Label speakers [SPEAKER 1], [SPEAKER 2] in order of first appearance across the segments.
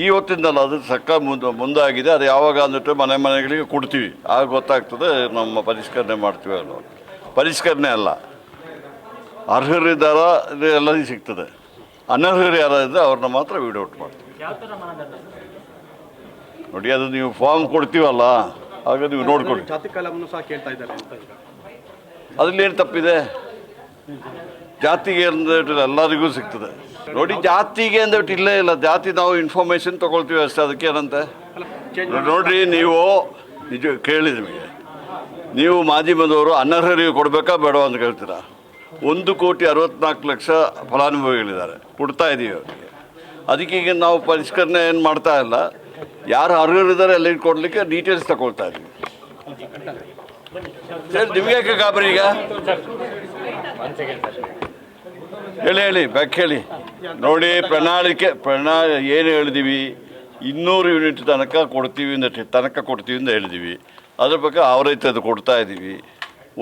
[SPEAKER 1] ಇವತ್ತಿಂದಲ್ಲ, ಅದು ಮುಂದಾಗಿದೆ. ಅದು ಯಾವಾಗ ಅಂದ್ಬಿಟ್ಟು ಮನೆಗಳಿಗೆ ಕೊಡ್ತೀವಿ, ಆಗ ಗೊತ್ತಾಗ್ತದೆ ನಮ್ಮ ಪರಿಷ್ಕರಣೆ ಮಾಡ್ತೀವಿ ಅಲ್ಲ. ಪರಿಷ್ಕರಣೆ ಅಲ್ಲ, ಅರ್ಹರಿದ್ದಾರ ಎಲ್ಲರಿಗೂ ಸಿಗ್ತದೆ. ಅನರ್ಹರು ಯಾರಿದ್ರೆ ಅವ್ರನ್ನ ಮಾತ್ರ ವೀಡ್ ಔಟ್ ಮಾಡ್ತೀವಿ. ನೋಡಿ, ಅದು ನೀವು ಫಾರ್ಮ್ ಕೊಡ್ತೀವಲ್ಲ, ಆಗ ನೀವು ನೋಡ್ಕೊಳ್ಳಿ.
[SPEAKER 2] ಜಾತಿ ಕಾಲವನ್ನು ಸಹ ಕೇಳ್ತಾ ಇದ್ದಾರೆ ಅಂತ.
[SPEAKER 1] ಅದ್ರಲ್ಲಿ ಏನು ತಪ್ಪಿದೆ? ಜಾತಿಗೆ ಅಂದ್ಬಿಟ್ಟು ಎಲ್ಲರಿಗೂ ಸಿಗ್ತದೆ. ನೋಡಿ, ಜಾತಿಗೆ ಅಂದ್ಬಿಟ್ಟು ಇಲ್ಲೇ ಇಲ್ಲ. ಜಾತಿ ನಾವು ಇನ್ಫಾರ್ಮೇಷನ್ ತೊಗೊಳ್ತೀವಿ ಅಷ್ಟೇ, ಅದಕ್ಕೆ ಏನಂತೆ. ನೋಡ್ರಿ, ನೀವು ನಿಜ ಕೇಳಿ, ನಿಮಗೆ ನೀವು ಮಾಜಿ ಬಂದವರು ಅನರ್ಹರಿಗೆ ಕೊಡಬೇಕಾ ಬೇಡವಾ ಅಂತ ಕೇಳ್ತೀರಾ. 1,64,00,000 ಫಲಾನುಭವಿಗಳಿದ್ದಾರೆ, ಕೊಡ್ತಾ ಇದ್ದೀವಿ ಅವರಿಗೆ. ಅದಕ್ಕೆ ಈಗ ನಾವು ಪರಿಷ್ಕರಣೆ ಏನು ಮಾಡ್ತಾ ಇಲ್ಲ. ಯಾರು ಅರ್ಹರಿದ್ದಾರೆ ಎಲ್ಲ ಕೊಡಲಿಕ್ಕೆ ಡೀಟೇಲ್ಸ್ ತಗೊಳ್ತಾ ಇದ್ದೀವಿ. ಸರ್, ನಿಮಗೆ ಯಾಕೆ ಗಾಬರಿ ಈಗ? ಹೇಳಿ ಬ್ಯಾಕ್ ಹೇಳಿ. ನೋಡಿ, ಪ್ರಣಾಳಿಕೆ ಏನು ಹೇಳಿದೀವಿ, 200 ಯೂನಿಟ್ ತನಕ ಕೊಡ್ತೀವಿ ಅಂತ ಹೇಳಿದ್ದೀವಿ. ಅದ್ರ ಬಗ್ಗೆ ಅವರೈತೆ ಕೊಡ್ತಾ ಇದ್ದೀವಿ.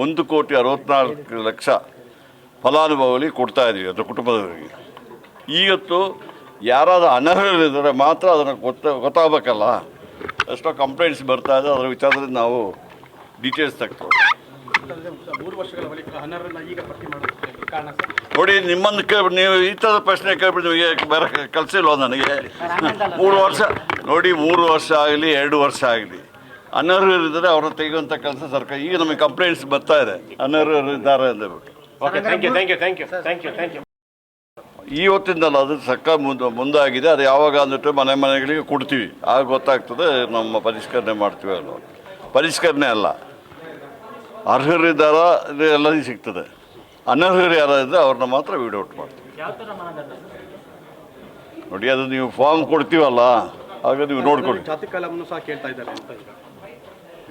[SPEAKER 1] 1,64,00,000 ಫಲಾನುಭವಿಗಳಿಗೆ ಕೊಡ್ತಾ ಇದ್ದೀವಿ, ಅದರ ಕುಟುಂಬದವರಿಗೆ. ಇವತ್ತು ಯಾರಾದರೂ ಅನರ್ಹರಿದ್ದರೆ ಮಾತ್ರ ಅದನ್ನು ಗೊತ್ತಾಗಬೇಕಲ್ಲ. ಎಷ್ಟೋ ಕಂಪ್ಲೇಂಟ್ಸ್ ಬರ್ತಾ ಇದೆ, ಅದರ ವಿಚಾರದಲ್ಲಿ ನಾವು ಡೀಟೇಲ್ಸ್ ತಗ್ತೀವಿ.
[SPEAKER 2] 3 ವರ್ಷಗಳ ಬಳಿಕ ಅನರ್ಹರನ್ನ ಈಗ ಪಟ್ಟಿ ಮಾಡೋದಕ್ಕೆ ಕಾರಣ
[SPEAKER 1] ನೋಡಿ, ನಿಮ್ಮನ್ನು ನೀವು ಈ ಥರದ ಪ್ರಶ್ನೆ ಕೇಳ್ಬಿಟ್ಟು ಬೇರೆ ಕಲಿಸಿಲ್ವ ನನಗೆ? 3 ವರ್ಷ ನೋಡಿ, 3 ವರ್ಷ ಆಗಲಿ 2 ವರ್ಷ ಆಗಲಿ, ಅನರ್ಹರಿದ್ದರೆ ಅವ್ರನ್ನ ತೆಗೆಯುವಂಥ ಕೆಲಸ ಸರ್ಕಾರ. ಈಗ ನಮಗೆ ಕಂಪ್ಲೇಂಟ್ಸ್ ಬರ್ತಾ ಇದೆ, ಅನರ್ಹರಿದ್ದಾರೆ ಅಂದ್ಬಿಟ್ಟು. ಇವತ್ತಿಂದಲ್ಲ, ಅದು ಮುಂದಾಗಿದೆ. ಅದು ಯಾವಾಗ ಅಂದ್ಬಿಟ್ಟು ಮನೆಗಳಿಗೆ ಕೊಡ್ತೀವಿ, ಆಗ ಗೊತ್ತಾಗ್ತದೆ ನಮ್ಮ ಪರಿಷ್ಕರಣೆ ಮಾಡ್ತೀವಿ ಅಲ್ಲ. ಪರಿಷ್ಕರಣೆ ಅಲ್ಲ, ಅರ್ಹರಿದ್ದಾರ ಎಲ್ಲರಿಗೂ ಸಿಗ್ತದೆ. ಅನರ್ಹರು ಯಾರಿದ್ರೆ ಅವ್ರನ್ನ ಮಾತ್ರ ವೀಡ್ ಔಟ್ ಮಾಡ್ತೀವಿ. ನೋಡಿ, ಅದು ನೀವು ಫಾರ್ಮ್ ಕೊಡ್ತೀವಲ್ಲ, ಆಗ ನೀವು ನೋಡ್ಕೊಳ್ಳಿ.
[SPEAKER 2] ಜಾತಿ ಕಾಲವನ್ನು ಸಹ ಕೇಳ್ತಾ ಇದ್ದಾರೆ ಅಂತ.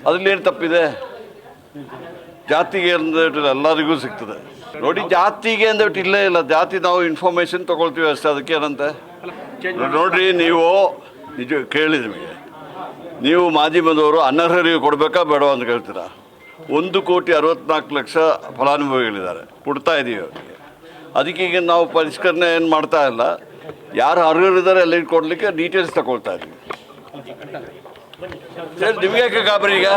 [SPEAKER 1] ಅದ್ರಲ್ಲಿ ಏನು ತಪ್ಪಿದೆ? ಜಾತಿಗೆ ಅಂದ್ಬಿಟ್ಟು ಎಲ್ಲರಿಗೂ ಸಿಗ್ತದೆ. ನೋಡಿ, ಜಾತಿಗೆ ಅಂದ್ಬಿಟ್ಟು ಇಲ್ಲೇ ಇಲ್ಲ. ಜಾತಿ ನಾವು ಇನ್ಫಾರ್ಮೇಷನ್ ತೊಗೊಳ್ತೀವಿ ಅಷ್ಟೇ, ಅದಕ್ಕೆ ಏನಂತೆ. ನೋಡ್ರಿ, ನೀವು ನಿಜ ಕೇಳಿ, ನಿಮಗೆ ನೀವು ಮಾಜಿ ಬಂದವರು ಅನರ್ಹರಿಗೆ ಕೊಡಬೇಕಾ ಬೇಡವಾ ಅಂತ ಕೇಳ್ತೀರಾ. 1,64,00,000 ಫಲಾನುಭವಿಗಳಿದ್ದಾರೆ, ಕೊಡ್ತಾ ಇದ್ದೀವಿ ಅವರಿಗೆ. ಅದಕ್ಕೆ ಈಗ ನಾವು ಪರಿಷ್ಕರಣೆ ಏನು ಮಾಡ್ತಾ ಇಲ್ಲ. ಯಾರು ಅರ್ಹರಿದ್ದಾರೆ ಎಲ್ಲ ಕೊಡಲಿಕ್ಕೆ ಡೀಟೇಲ್ಸ್ ತಗೊಳ್ತಾ ಇದ್ದೀವಿ. ಸರ್, ನಿಮಗೆ ಯಾಕೆ ಗಾಬರಿ ಈಗ?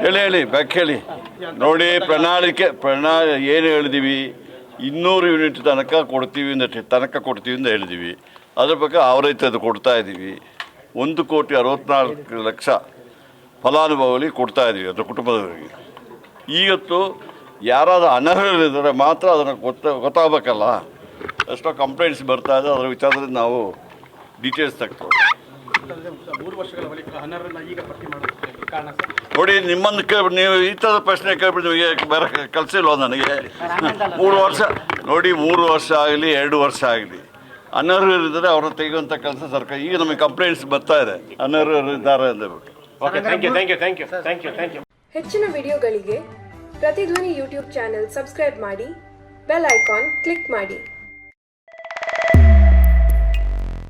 [SPEAKER 1] ಹೇಳಿ ಬ್ಯಾಕ್ ಹೇಳಿ. ನೋಡಿ, ಪ್ರಣಾಳಿಕೆ ಏನು ಹೇಳಿದೀವಿ, 200 ಯೂನಿಟ್ ತನಕ ಕೊಡ್ತೀವಿ ಅಂತ ಹೇಳಿದ್ದೀವಿ. ಅದ್ರ ಬಗ್ಗೆ ಅವರೈತೆ ಕೊಡ್ತಾ ಇದ್ದೀವಿ. 1,64,00,000 ಫಲಾನುಭವಿಗಳಿಗೆ ಕೊಡ್ತಾ ಇದ್ದೀವಿ, ಅದರ ಕುಟುಂಬದವರಿಗೆ. ಇವತ್ತು ಯಾರಾದರೂ ಅನರ್ಹರಿದ್ದರೆ ಮಾತ್ರ ಅದನ್ನು ಗೊತ್ತಾಗಬೇಕಲ್ಲ. ಎಷ್ಟೋ ಕಂಪ್ಲೇಂಟ್ಸ್ ಬರ್ತಾ ಇದೆ, ಅದರ ವಿಚಾರದಲ್ಲಿ ನಾವು ಡೀಟೇಲ್ಸ್ ತಗ್ತೀವಿ.
[SPEAKER 2] 3 ವರ್ಷಗಳ ಬಳಿಕ ಅನರ್ಹರನ್ನ ಈಗ ಪಟ್ಟಿ ಮಾಡೋದಕ್ಕೆ ಕಾರಣ
[SPEAKER 1] ನೋಡಿ, ನಿಮ್ಮನ್ನು ನೀವು ಈ ಥರದ ಪ್ರಶ್ನೆ ಕೇಳ್ಬಿಟ್ಟು ಬೇರೆ ಕಲಿಸಿಲ್ವ ನನಗೆ? 3 ವರ್ಷ ನೋಡಿ, 3 ವರ್ಷ ಆಗಲಿ 2 ವರ್ಷ ಆಗಲಿ, ಅನರ್ಹರಿದ್ದರೆ ಅವ್ರನ್ನ ತೆಗೆಯುವಂಥ ಕೆಲಸ ಸರ್ಕಾರ. ಈಗ ನಮಗೆ ಕಂಪ್ಲೇಂಟ್ಸ್ ಬರ್ತಾ ಇದೆ, ಅನರ್ಹರಿದ್ದಾರೆ ಅಂದ್ಬಿಟ್ಟು.
[SPEAKER 3] ಹೆಚ್ಚಿನ ವಿಡಿಯೋಗಳಿಗೆ ಪ್ರತಿಧ್ವನಿ ಯೂಟ್ಯೂಬ್ ಚಾನೆಲ್ ಸಬ್ಸ್ಕ್ರೈಬ್ ಮಾಡಿ, ಬೆಲ್ ಐಕಾನ್ ಕ್ಲಿಕ್ ಮಾಡಿ.